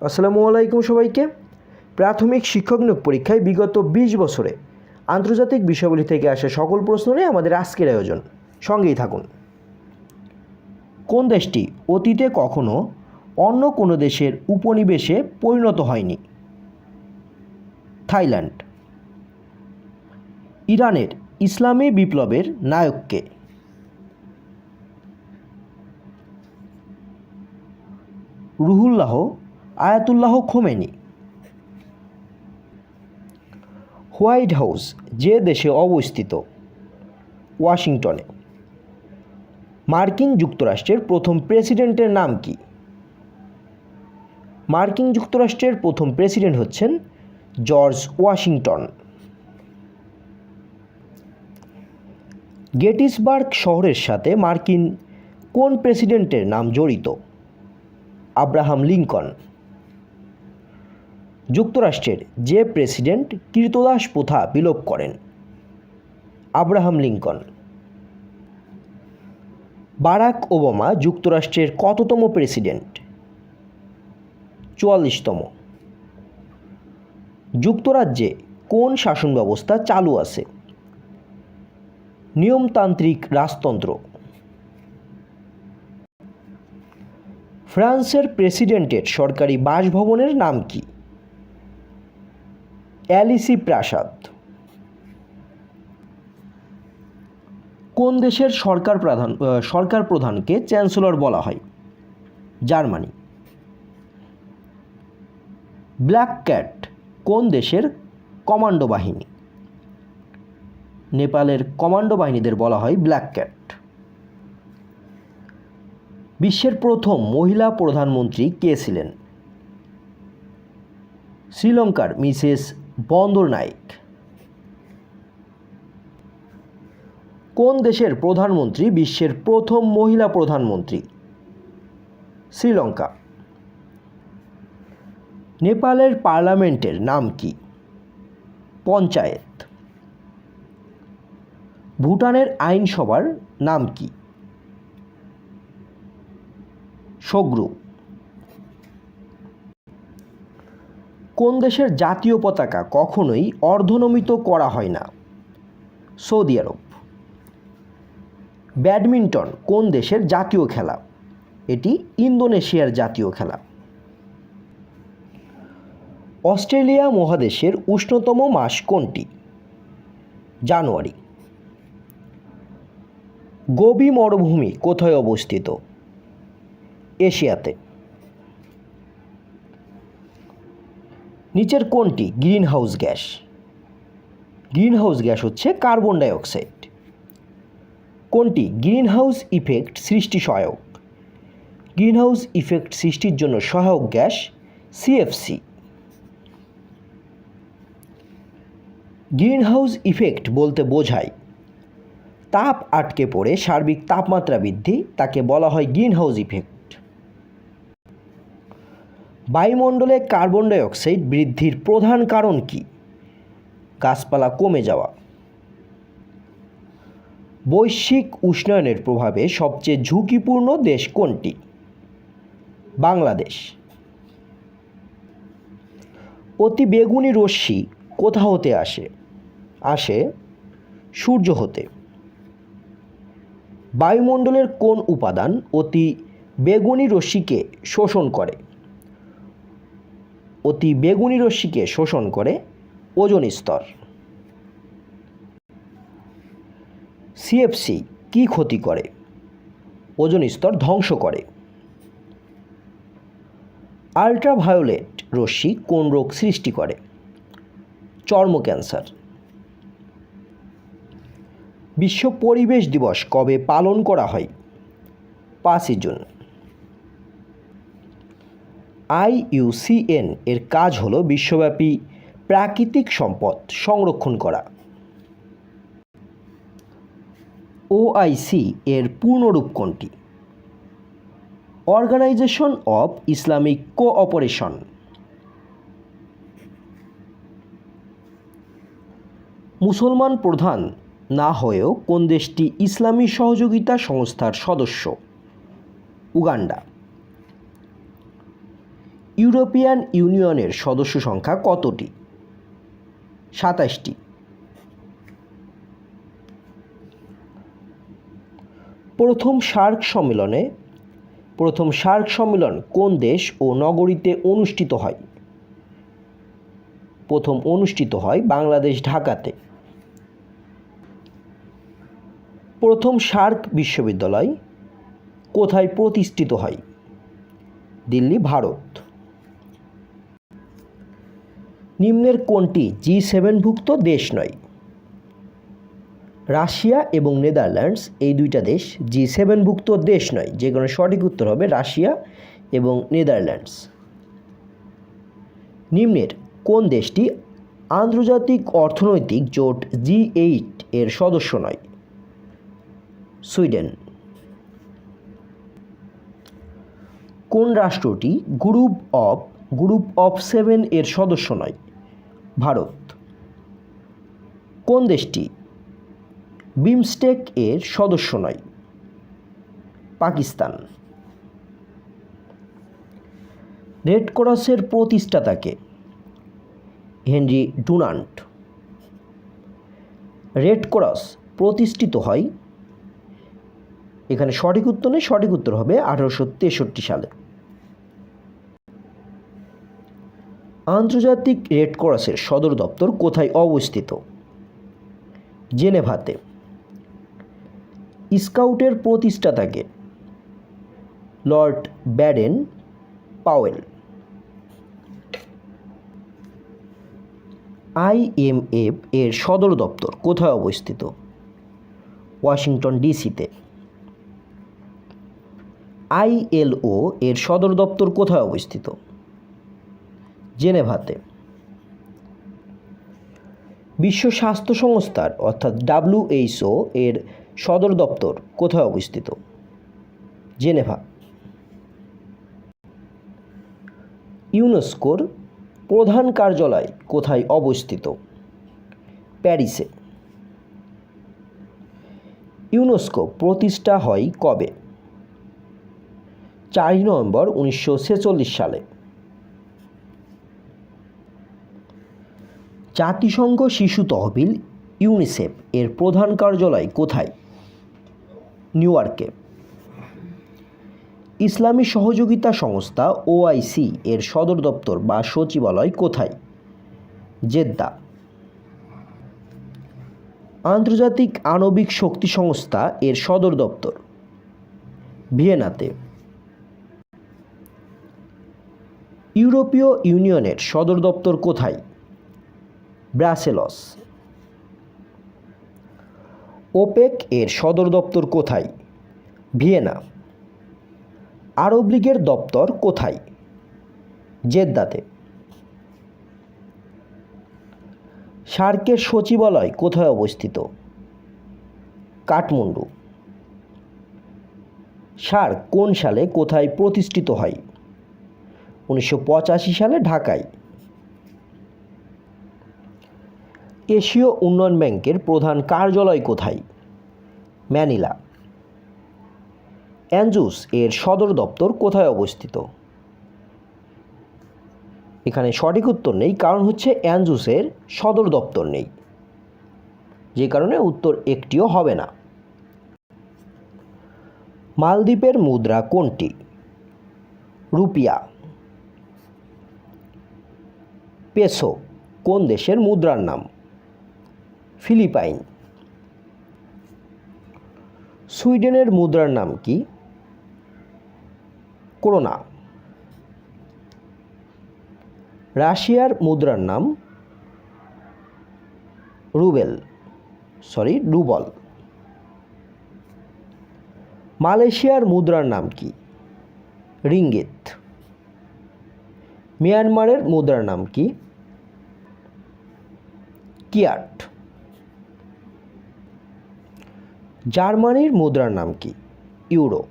আসসালামু আলাইকুম সবাইকে। প্রাথমিক শিক্ষক নিয়োগ পরীক্ষায় বিগত 20 বছরে আন্তর্জাতিক বিষয়গুলি থেকে আসা সকল প্রশ্ন নিয়ে আমাদের আজকের আয়োজন। সঙ্গেই থাকুন। কোন দেশটি অতীতে কখনো অন্য কোনো দেশের উপনিবেশে পরিণত হয়নি? থাইল্যান্ড। ইরানের ইসলামী বিপ্লবের নায়ক কে? Ruhollah Ayatollah Khomeini. White house যে দেশে অবস্থিত? ওয়াশিংটনে। মার্কিন যুক্তরাষ্ট্রের প্রথম প্রেসিডেন্টের নাম কি? মার্কিন যুক্তরাষ্ট্রের প্রথম প্রেসিডেন্ট হচ্ছেন জর্জ ওয়াশিংটন। গেটিসবার্গ শহরের সাথে মার্কিন কোন প্রেসিডেন্টের নাম জড়িত? Abraham Lincoln. যুক্তরাষ্ট্রের যে প্রেসিডেন্ট কৃতদাস প্রথা বিলোপ করেন? Abraham Lincoln. বারাক ওবামা যুক্তরাষ্ট্রের কততম প্রেসিডেন্ট? 44তম। যুক্তরাজ্যে কোন শাসন ব্যবস্থা চালু আছে? নিয়মতান্ত্রিক রাজতন্ত্র। ফ্রান্সের প্রেসিডেন্টের সরকারি বাসভবনের নাম কি? অ্যালিসি প্রাসাদ। কোন দেশের সরকার প্রধানকে চ্যান্সেলর বলা হয়? জার্মানি। ব্ল্যাক ক্যাট কোন দেশের কমান্ডো বাহিনী? নেপালের কমান্ডো বাহিনীদের বলা হয় ব্ল্যাক ক্যাট। বিশ্বের প্রথম মহিলা প্রধানমন্ত্রী কে ছিলেন? শ্রীলঙ্কার মিসেস বন্দরনায়েক। কোন দেশের প্রধানমন্ত্রী বিশ্বের প্রথম মহিলা প্রধানমন্ত্রী? শ্রীলঙ্কা। নেপালের পার্লামেন্টের নাম কি? পঞ্চায়েত। ভুটানের আইনসভার নাম কি? সগ্রু। কোন দেশের জাতীয় পতাকা কখনোই অর্ধনমিত করা হয় না? সৌদি আরব। ব্যাডমিন্টন কোন দেশের জাতীয় খেলা? এটি ইন্দোনেশিয়ার জাতীয় খেলা। অস্ট্রেলিয়া মহাদেশের উষ্ণতম মাস কোনটি? জানুয়ারি। গোবি মরুভূমি কোথায় অবস্থিত? এশিয়াতে। নিচের কোনটি গ্রিনহাউস গ্যাস? গ্রিনহাউস গ্যাস হচ্ছে কার্বন ডাইঅক্সাইড। কোনটি গ্রিনহাউস ইফেক্ট সৃষ্টি সহায়ক? গ্রিনহাউস ইফেক্ট সৃষ্টির জন্য সহায়ক গ্যাস সিএফসি। গ্রিনহাউস ইফেক্ট বলতে বোঝায় তাপ আটকে পড়ে সার্বিক তাপমাত্রা বৃদ্ধি, তাকে বলা হয় গ্রিনহাউস ইফেক্ট। বায়ুমণ্ডলে কার্বন ডাইঅক্সাইড বৃদ্ধির প্রধান কারণ কি? গাছপালা কমে যাওয়া। বৈশ্বিক উষ্ণায়নের প্রভাবে সবচেয়ে ঝুঁকিপূর্ণ দেশ কোনটি? বাংলাদেশ। অতি বেগুনি রশ্মি কোথা হতে আসে সূর্য হতে। বায়ুমণ্ডলের কোন উপাদান অতি বেগুনি রশ্মিকে শোষণ করে? অতি বেগুনি রশ্মিকে শোষণ করে ওজোন স্তর। সিএফসি কি ক্ষতি করে? ওজোন স্তর ধ্বংস করে। আল্ট্রাভায়োলেট রশ্মি কোন রোগ সৃষ্টি করে? চর্ম ক্যান্সার। বিশ্ব পরিবেশ দিবস কবে পালন করা হয়? 5 জুন। IUCN এর কাজ হলো বিশ্বব্যাপী প্রাকৃতিক সম্পদ সংরক্ষণ করা। OIC এর পূর্ণরূপ কোনটি? Organisation of Islamic cooperation. মুসলমান প্রধান না হয়েও কোন দেশটি ইসলামী সহযোগিতা সংস্থার সদস্য? উগান্ডা। ইউরোপিয়ান ইউনিয়নের সদস্য সংখ্যা কতটি? 27টি। প্রথম সার্ক সম্মেলন কোন দেশ ও নগরীতে অনুষ্ঠিত হয়? প্রথম অনুষ্ঠিত হয় বাংলাদেশ, ঢাকাতে। প্রথম সার্ক বিশ্ববিদ্যালয় কোথায় প্রতিষ্ঠিত হয়? দিল্লি, ভারত। নিম্নের কোনটি G7ভুক্ত দেশ নয়? রাশিয়া এবং নেদারল্যান্ডস এই দুইটা দেশ G7ভুক্ত দেশ নয়, যে কারণে সঠিক উত্তর হবে রাশিয়া এবং নেদারল্যান্ডস। নিম্নের কোন দেশটি আন্তর্জাতিক অর্থনৈতিক জোট G8 এর সদস্য নয়? সুইডেন। কোন রাষ্ট্রটি গ্রুপ অফ 7 এর সদস্য নয়? ভারত। কোন দেশটি বিমস্টেক এর সদস্য নয়? পাকিস্তান। রেড ক্রসের প্রতিষ্ঠাতা কে? Henri Dunant. রেড ক্রস প্রতিষ্ঠিত হয়, এখানে সঠিক উত্তর নেই, সঠিক উত্তর হবে 1863 সালে। আন্তর্জাতিক রেড ক্রসের সদর দপ্তর কোথায় অবস্থিত? জেনেভাতে। স্কাউটের প্রতিষ্ঠাতা কে? Lord Baden Powell. IMF এর সদর দপ্তর কোথায় অবস্থিত? ওয়াশিংটন, ডিসিতে। ILO এর সদর দপ্তর কোথায় অবস্থিত? জেনেভাতে। বিশ্ব স্বাস্থ্য সংস্থার অর্থাৎ WHO এর সদর দপ্তর কোথায় অবস্থিত? জেনেভা। ইউনেস্কোর প্রধান কার্যালয় কোথায় অবস্থিত? প্যারিসে। ইউনেস্কো প্রতিষ্ঠা হয় কবে? 4 নভেম্বর 1946 সালে। জাতিসংঘ শিশু তহবিল ইউনিসেফ এর প্রধান কার্যালয় কোথায়? নিউইয়র্কে। ইসলামী সহযোগিতা সংস্থা OIC এর সদর দপ্তর বা সচিবালয় কোথায়? জেদ্দা। আন্তর্জাতিক আণবিক শক্তি সংস্থা এর সদর দপ্তর ভিয়েনাতে। ইউরোপীয় ইউনিয়নের সদর দপ্তর কোথায়? ব্রাসেলস। ওপেক এর সদর দপ্তর কোথায়? ভিয়েনা। আরব লীগের দপ্তর কোথায়? জেদ্দাতে। সার্কের সচিবালয় কোথায় অবস্থিত? কাঠমান্ডু। সার্ক কোন সালে কোথায় প্রতিষ্ঠিত হয়? 1985 সালে ঢাকায়। এশীয় উন্নয়ন ব্যাংকের প্রধান কার্যালয় কোথায়? ম্যানিলা। অ্যানজুস এর সদর দপ্তর কোথায় অবস্থিত? এখানে সঠিক উত্তর নেই, কারণ হচ্ছে অ্যানজুসের সদর দপ্তর নেই, যে কারণে উত্তর একটিও হবে না। মালদ্বীপের মুদ্রা কোনটি? রুপিয়া। পেসো কোন দেশের মুদ্রার নাম? ফিলিপাইন। সুইডেনের মুদ্রার নাম কি? করোনা। রাশিয়ার মুদ্রার নাম রুবল। মালয়েশিয়ার মুদ্রার নাম কি? রিঙ্গিত। মিয়ানমারের মুদ্রার নাম কি? কিয়াট। জার্মানির মুদ্রার নাম কি? ইউরো।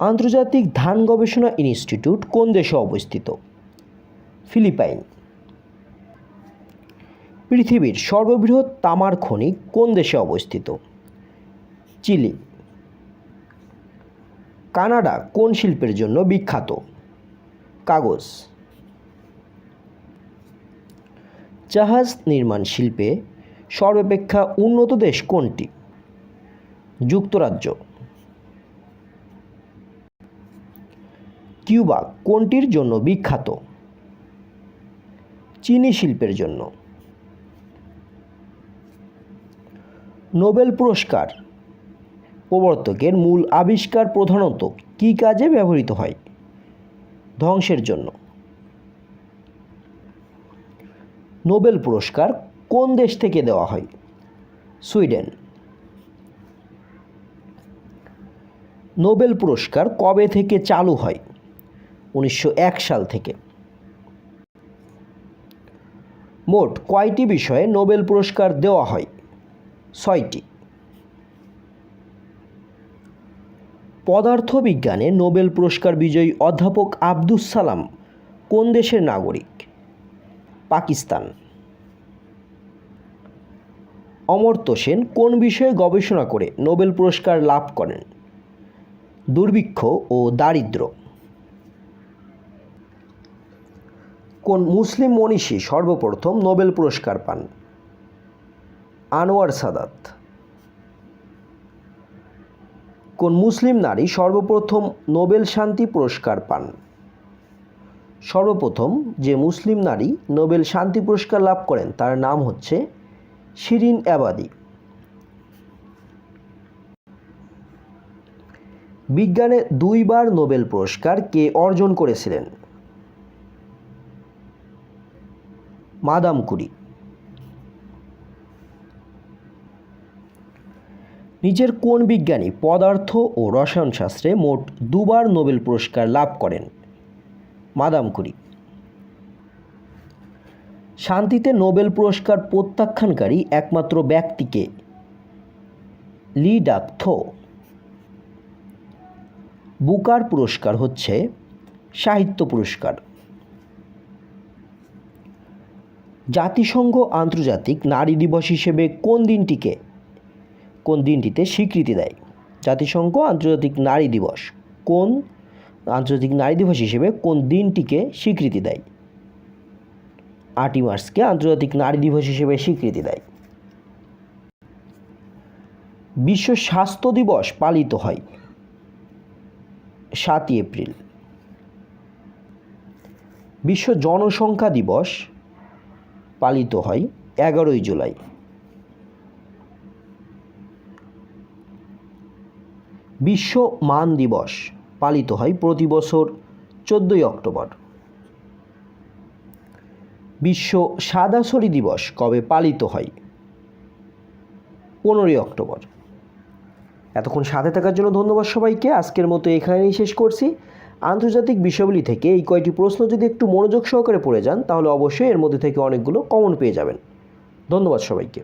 আন্তর্জাতিক ধান গবেষণা ইনস্টিটিউট কোন দেশে অবস্থিত? ফিলিপাইন। পৃথিবীর সর্ববৃহৎ তামার খনি কোন দেশে অবস্থিত? চিলি। কানাডা কোন শিল্পের জন্য বিখ্যাত? কাগজ। জাহাজ নির্মাণ শিল্পে সর্বাপেক্ষা উন্নত দেশ কোনটি? যুক্তরাজ্য। কিউবা কোনটির জন্য বিখ্যাত? চিনি শিল্পের জন্য। নোবেল পুরস্কার প্রবর্তকের মূল আবিষ্কার প্রধানত কী কাজে ব্যবহৃত হয়? ধ্বংসের জন্য। নোবেল পুরস্কার কোন দেশ থেকে দেওয়া হয়? সুইডেন। নোবেল পুরস্কার কবে থেকে চালু হয়? 1901 সাল থেকে। মোট কয়টি বিষয়ে নোবেল পুরস্কার দেওয়া হয়? 6টি। পদার্থবিজ্ঞানে নোবেল পুরস্কার বিজয়ী অধ্যাপক আব্দুস সালাম কোন দেশের নাগরিক? পাকিস্তান। অমর্ত্য সেন কোন বিষয়ে গবেষণা করে নোবেল পুরস্কার লাভ করেন? দুর্ভিক্ষ ও দারিদ্র্য। কোন মুসলিম মনীষী সর্বপ্রথম নোবেল পুরস্কার পান? আনোয়ার সাদাত। কোন মুসলিম নারী সর্বপ্রথম নোবেল শান্তি পুরস্কার পান? সর্বপ্রথম যে মুসলিম নারী নোবেল শান্তি পুরস্কার লাভ করেন তার নাম হচ্ছে শিরিন এবাদি। বিজ্ঞানে 2 বার নোবেল পুরস্কার কে অর্জন করেছিলেন? Madame Curie. নিচের কোন বিজ্ঞানী পদার্থ ও রসায়নশাস্ত্রে মোট 2 বার নোবেল পুরস্কার লাভ করেন? Madame Curie. শান্তিতে নোবেল পুরস্কার প্রত্যাখ্যানকারী একমাত্র ব্যক্তিকে? লি ডাক থো। বুকার পুরস্কার হচ্ছে সাহিত্য পুরস্কার। জাতিসংঘ আন্তর্জাতিক নারী দিবস হিসেবে কোন দিনটিতে স্বীকৃতি দেয়? জাতিসংঘ আন্তর্জাতিক নারী দিবস কোন আন্তর্জাতিক নারী দিবস হিসেবে কোন দিনটিকে স্বীকৃতি দেয়? 8ই মার্চকে আন্তর্জাতিক নারী দিবস হিসেবে স্বীকৃতি দেয়। বিশ্ব স্বাস্থ্য দিবস পালিত হয় 7ই এপ্রিল। বিশ্ব জনসংখ্যা দিবস পালিত হয় 11ই জুলাই। বিশ্ব মান দিবস পালিত হয় প্রতি বছর 14ই অক্টোবর। বিশ্ব সাদা ছড়ি দিবস কবে পালিত হয়? 15ই অক্টোবর। এতক্ষণ সাথে থাকার জন্য ধন্যবাদ সবাইকে। আজকের মতো এখানেই শেষ করছি। আন্তর্জাতিক বিষয়গুলি থেকে এই কয়টি প্রশ্ন যদি একটু মনোযোগ সহকারে পড়ে যান তাহলে অবশ্যই এর মধ্যে থেকে অনেকগুলো কমন পেয়ে যাবেন। ধন্যবাদ সবাইকে।